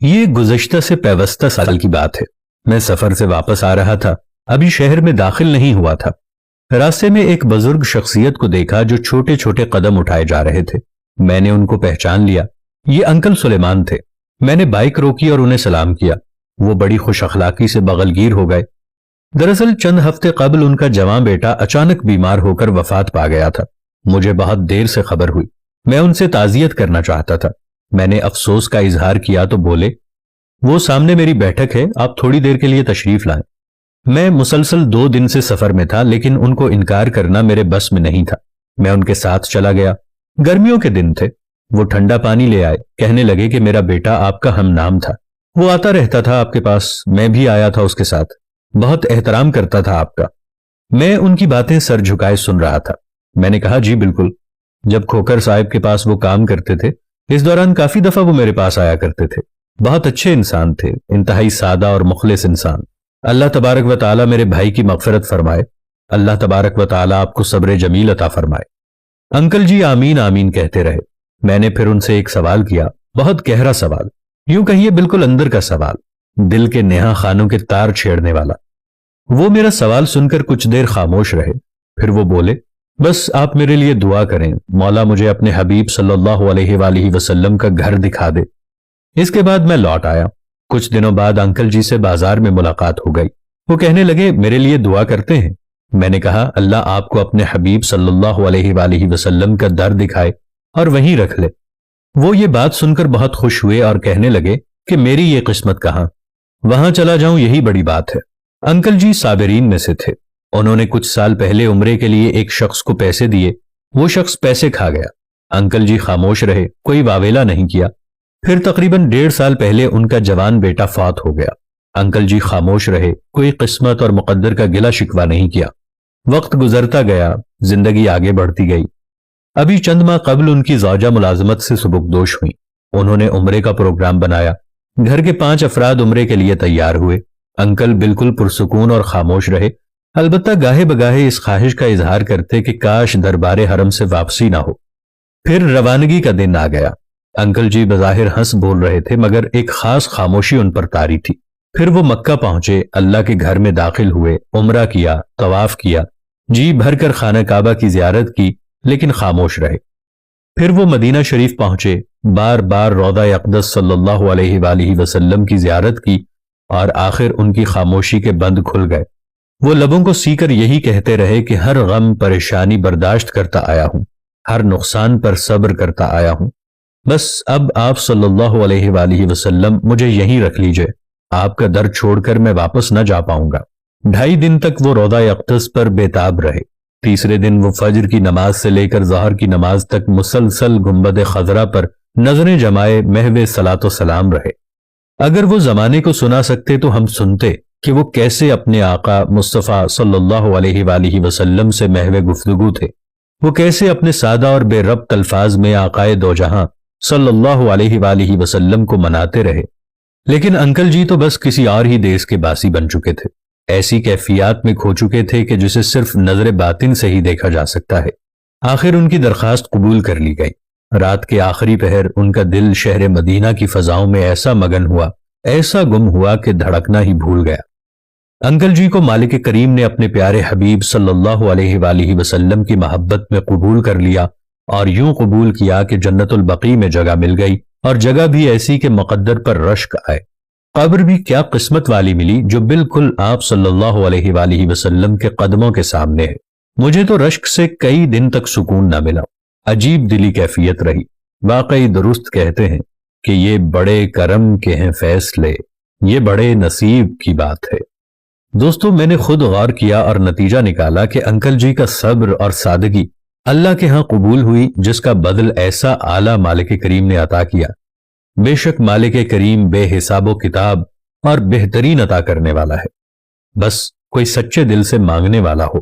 یہ گزشتہ سے پیوستہ سال کی بات ہے۔ میں سفر سے واپس آ رہا تھا، ابھی شہر میں داخل نہیں ہوا تھا۔ راستے میں ایک بزرگ شخصیت کو دیکھا جو چھوٹے چھوٹے قدم اٹھائے جا رہے تھے۔ میں نے ان کو پہچان لیا، یہ انکل سلیمان تھے۔ میں نے بائک روکی اور انہیں سلام کیا۔ وہ بڑی خوش اخلاقی سے بغلگیر ہو گئے۔ دراصل چند ہفتے قبل ان کا جوان بیٹا اچانک بیمار ہو کر وفات پا گیا تھا۔ مجھے بہت دیر سے خبر ہوئی۔ میں ان سے تعزیت کرنا چاہتا تھا۔ میں نے افسوس کا اظہار کیا تو بولے، وہ سامنے میری بیٹھک ہے، آپ تھوڑی دیر کے لیے تشریف لائیں۔ میں مسلسل 2 دن سے سفر میں تھا، لیکن ان کو انکار کرنا میرے بس میں نہیں تھا۔ میں ان کے ساتھ چلا گیا۔ گرمیوں کے دن تھے۔ وہ ٹھنڈا پانی لے آئے، کہنے لگے کہ میرا بیٹا آپ کا ہم نام تھا، وہ آتا رہتا تھا آپ کے پاس، میں بھی آیا تھا اس کے ساتھ، بہت احترام کرتا تھا آپ کا۔ میں ان کی باتیں سر جھکائے سن رہا تھا۔ میں نے کہا، جی بالکل، جب کھوکر صاحب کے پاس وہ کام کرتے تھے اس دوران کافی دفعہ وہ میرے پاس آیا کرتے تھے۔ بہت اچھے انسان تھے، انتہائی سادہ اور مخلص انسان۔ اللہ تبارک و تعالی میرے بھائی کی مغفرت فرمائے۔ اللہ تبارک و تعالی آپ کو صبر جمیل عطا فرمائے۔ انکل جی آمین آمین کہتے رہے۔ میں نے پھر ان سے ایک سوال کیا، بہت گہرا سوال، یوں کہیے بالکل اندر کا سوال، دل کے نہا خانوں کے تار چھیڑنے والا۔ وہ میرا سوال سن کر کچھ دیر خاموش رہے، پھر وہ بولے، بس آپ میرے لیے دعا کریں، مولا مجھے اپنے حبیب صلی اللہ علیہ وآلہ وسلم کا گھر دکھا دے۔ اس کے بعد میں لوٹ آیا۔ کچھ دنوں بعد انکل جی سے بازار میں ملاقات ہو گئی۔ وہ کہنے لگے، میرے لیے دعا کرتے ہیں؟ میں نے کہا، اللہ آپ کو اپنے حبیب صلی اللہ علیہ وآلہ وسلم کا در دکھائے اور وہیں رکھ لے۔ وہ یہ بات سن کر بہت خوش ہوئے اور کہنے لگے کہ میری یہ قسمت کہاں، وہاں چلا جاؤں یہی بڑی بات ہے۔ انکل جی صابرین میں سے تھے۔ انہوں نے کچھ سال پہلے عمرے کے لیے ایک شخص کو پیسے دیے، وہ شخص پیسے کھا گیا۔ انکل جی خاموش رہے، کوئی واویلا نہیں کیا۔ پھر تقریباً 1.5 سال پہلے ان کا جوان بیٹا فوت ہو گیا۔ انکل جی خاموش رہے، کوئی قسمت اور مقدر کا گلہ شکوہ نہیں کیا۔ وقت گزرتا گیا، زندگی آگے بڑھتی گئی۔ ابھی چند ماہ قبل ان کی زوجہ ملازمت سے سبکدوش ہوئی۔ انہوں نے عمرے کا پروگرام بنایا۔ گھر کے 5 افراد عمرے کے لیے تیار ہوئے۔ انکل بالکل پرسکون اور خاموش رہے، البتہ گاہے بگاہے اس خواہش کا اظہار کرتے کہ کاش دربار حرم سے واپسی نہ ہو۔ پھر روانگی کا دن آ گیا۔ انکل جی بظاہر ہنس بول رہے تھے، مگر ایک خاص خاموشی ان پر طاری تھی۔ پھر وہ مکہ پہنچے، اللہ کے گھر میں داخل ہوئے، عمرہ کیا، طواف کیا، جی بھر کر خانہ کعبہ کی زیارت کی، لیکن خاموش رہے۔ پھر وہ مدینہ شریف پہنچے، بار بار روضہ اقدس صلی اللہ علیہ وآلہ وسلم کی زیارت کی، اور آخر ان کی خاموشی کے بند کھل گئے۔ وہ لبوں کو سی کر یہی کہتے رہے کہ ہر غم پریشانی برداشت کرتا آیا ہوں، ہر نقصان پر صبر کرتا آیا ہوں، بس اب آپ صلی اللہ علیہ وآلہ وسلم مجھے یہیں رکھ لیجئے، آپ کا در چھوڑ کر میں واپس نہ جا پاؤں گا۔ 2.5 دن تک وہ روضہ اقدس پر بےتاب رہے۔ تیسرے دن وہ فجر کی نماز سے لے کر ظہر کی نماز تک مسلسل گنبد خضرا پر نظریں جمائے محو صلاۃ و سلام رہے۔ اگر وہ زمانے کو سنا سکتے تو ہم سنتے کہ وہ کیسے اپنے آقا مصطفیٰ صلی اللہ علیہ وآلہ وسلم سے محو گفتگو تھے، وہ کیسے اپنے سادہ اور بے ربط الفاظ میں آقائے دو جہاں صلی اللہ علیہ وآلہ وسلم کو مناتے رہے۔ لیکن انکل جی تو بس کسی اور ہی دیس کے باسی بن چکے تھے، ایسی کیفیات میں کھو چکے تھے کہ جسے صرف نظر باطن سے ہی دیکھا جا سکتا ہے۔ آخر ان کی درخواست قبول کر لی گئی۔ رات کے آخری پہر ان کا دل شہر مدینہ کی فضاؤں میں ایسا مگن ہوا، ایسا گم ہوا کہ دھڑکنا ہی بھول گیا۔ انکل جی کو مالک کریم نے اپنے پیارے حبیب صلی اللہ علیہ وآلہ وسلم کی محبت میں قبول کر لیا، اور یوں قبول کیا کہ جنت البقیع میں جگہ مل گئی، اور جگہ بھی ایسی کہ مقدر پر رشک آئے۔ قبر بھی کیا قسمت والی ملی جو بالکل آپ صلی اللہ علیہ وآلہ وسلم کے قدموں کے سامنے ہے۔ مجھے تو رشک سے کئی دن تک سکون نہ ملا، عجیب دلی کیفیت رہی۔ واقعی درست کہتے ہیں کہ یہ بڑے کرم کے ہیں فیصلے، یہ بڑے نصیب کی بات ہے۔ دوستو، میں نے خود غور کیا اور نتیجہ نکالا کہ انکل جی کا صبر اور سادگی اللہ کے ہاں قبول ہوئی، جس کا بدل ایسا اعلیٰ مالک کریم نے عطا کیا۔ بے شک مالک کریم بے حساب و کتاب اور بہترین عطا کرنے والا ہے، بس کوئی سچے دل سے مانگنے والا ہو۔